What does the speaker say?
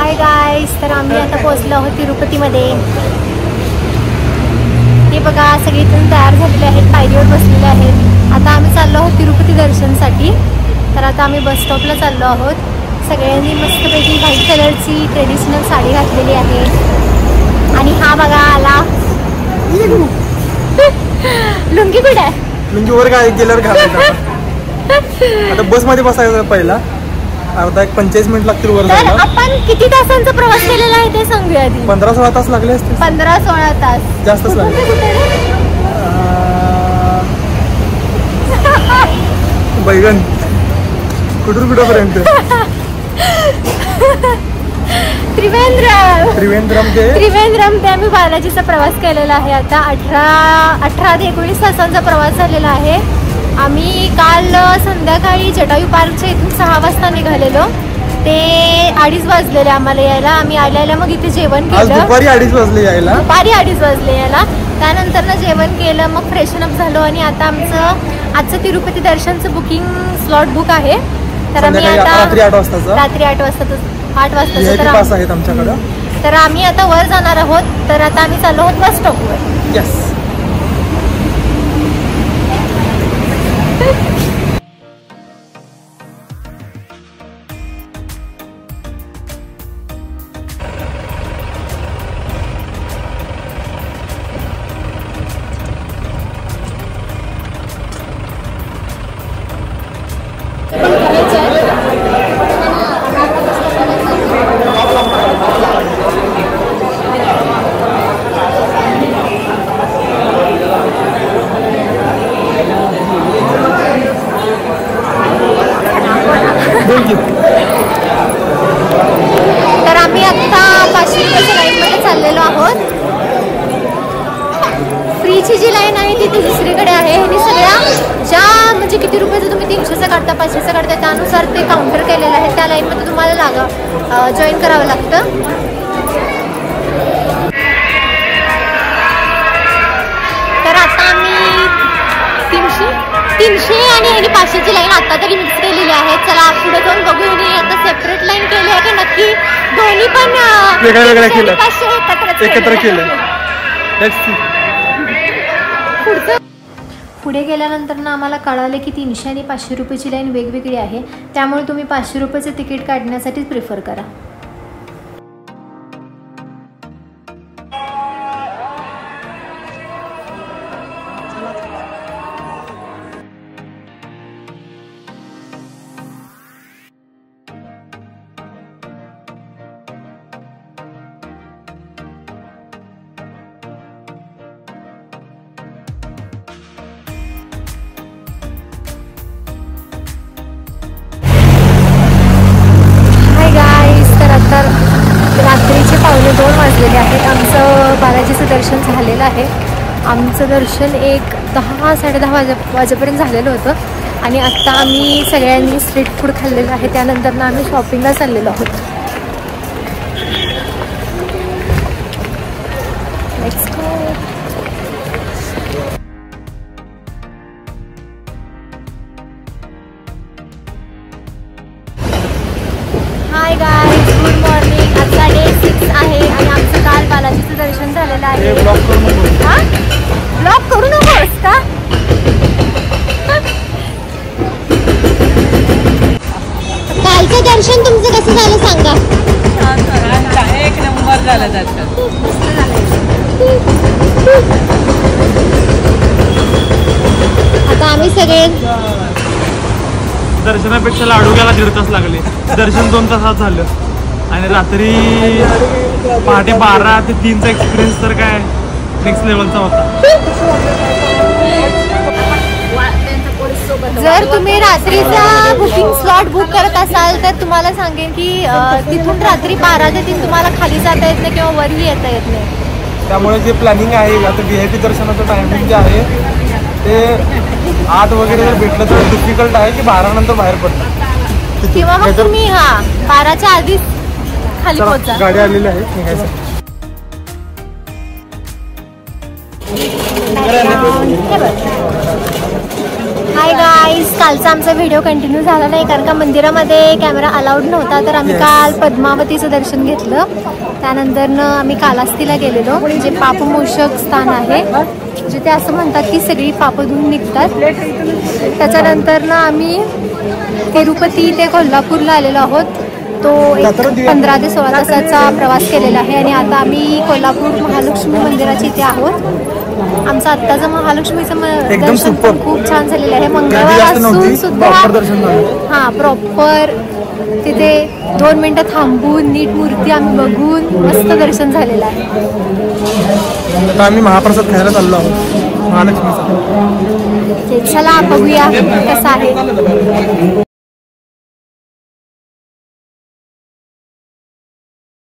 Hi guys, तर आम्ही आता पोहोचलो आहोत तिरुपतीमध्ये। हे बघा सगळे इथून तयार झालेले आहेत, पायरीवर बसलेले आहेत। आता आम्ही चाललो आहोत तिरुपती दर्शनसाठी। तर आता आम्ही बस स्टॉपला चाललो आहोत। सगळ्यांनी मस्तपैकी व्हाईट कलरची ट्रेडिशनल साडी घातलेली आहे। आणि हा बघा आला लुंगी कुठे आहे? लुंगी वर काय गेल्यावर घालायचं। आता बस मध्ये बसायचं पहिला अर्धा 45 मिनिट लागतील वर जायला। आपण किती तासांचा प्रवास केलेला आहे ते सांगूया आधी। 15-16 तास लागले असते। 15-16 तास जास्तच लागले। बैगन कुठून त्रिवेंद्रम ते आम्ही बालाजीचा प्रवास केलेला आहे। आता 18 ते 19 तासांचा प्रवास झालेला आहे। आम्ही काल संध्याकाळी जटायू पार्कच्या इथून 6 वाजता निघालेलो। ते 2:30 वाजलेले आम्हाला यायला। आम्ही आल्याला मग इथे जेवण केलं। दुपारी 2:30 वाजले यायला। त्यानंतर जेवण केलं, मग फ्रेशन अप झालो आणि आता आजचं तिरुपती दर्शनचं बुकिंग स्लॉट बुक आहे। तर आम्ही आता रात्री 8 वाजता पास आहेत आमच्याकडे। तर आम्ही आता वर जाणार आहोत। तर आता आम्ही चाललो आहोत बस स्टॉपवर। यस। तर आम्ही आता 500 रुपयाच्या लाईनमध्ये चाललेलो आहोत। फ्रीची जी लाईन आहे ती दुसरीकडे आहे। आणि सगळ्या ज्या म्हणजे किती रुपयाचं तुम्ही 300चा काढता 500चा काढता त्यानुसार ते काउंटर केलेलं आहे। त्या लाईनमध्ये तुम्हाला जॉईन करावं लागतं। तर आता आम्ही 300 आणि 500ची लाईन आता तरी मिक्स केलेली आहे। चला पुढे जाऊन बघू आणि आता सेपरेट लाईन केली आहे की नक्की दोन्ही पण वेगळं केलं, 500 एकत्र केलं। पुढे गेल्यानंतर ना आम्हाला कळाले की 300 आणि 500 रुपयाची लाईन वेगवेगळी आहे। त्यामुळे तुम्ही 500 रुपयाचं तिकीट काढण्यासाठीच प्रिफर करा। तर रात्रीचे 1:15 वाजलेले आहेत। आमचं बालाजीचं दर्शन झालेलं आहे। आमचं दर्शन 10-10:30 वाजेपर्यंत झालेलं होतं। आणि आत्ता आम्ही सगळ्यांनी स्ट्रीट फूड खाल्लेलं आहे। त्यानंतर ना आम्ही शॉपिंगला चाललेलो आहोत। Let's go. Hi guys, good morning. आजचा डे 6 आहे आणि आमचं काल बालाजीचं दर्शन झालेलं आहे। ब्लॉक करू नकोस का? कालचं दर्शन तुमचं कसं झालं सांगा? एक नंबर झालं दर्शन। आता आम्ही सगळे दर्शनापेक्षा लाडू घ्यायला 1.5 तास लागले। दर्शन 2 तासात झालं आणि रात्री पहाटे 12 ते 3चा एक्सपिरियन्स तर काय नेक्स्ट लेवलचा होता। जर तुम्ही रात्रीचा बुकिंग स्लॉट बुक करत असाल तर तुम्हाला सांगेन की तिथून रात्री 12 ते 3 तुम्हाला खाली जाता येत नाही किंवा वरही येता येत नाही। त्यामुळे जे प्लॅनिंग आहे आता VIP दर्शनाचं टायमिंग जे आहे ते 8 वगैरे जर भेटलं तर डिफिकल्ट आहे की 12 नंतर बाहेर पडतं किंवा मग तुम्ही 12च्या आधीच खाली पोहोचा। गाडी आलेली आहे निघायचं। हाय गाईज, कालचा आमचा व्हिडिओ कंटिन्यू झाला नाही कारण का मंदिरामध्ये कॅमेरा अलाउड नव्हता. तर आम्ही काल पद्मावतीचं दर्शन घेतलं. त्यानंतर आम्ही कालास्तीला गेलेलो, जे पापमोचक स्थान आहे, जिथे असं म्हणतात की सगळी पापं धुवून निघतात. त्याच्यानंतर आम्ही तिरुपती ते कोल्हापूरला आलेलो आहोत. तो एक 15 ते 16 तासाचा प्रवास केलेला आहे. आणि आता आम्ही कोल्हापूर महालक्ष्मी मंदिराच्या इथे आहोत. आमचं आत्ताचं महालक्ष्मीचं दर्शन पण खूप छान झालेलं आहे. मंगळवार असून सुद्धा हां प्रॉपर तिथे 2 मिनटं थांबून नीट मूर्ती आम्ही बघून मस्त दर्शन झालेलं आहे. आम्ही महाप्रसाद खायला चाललो आहोत महालक्ष्मीचा. चला बघूया कसं आहे.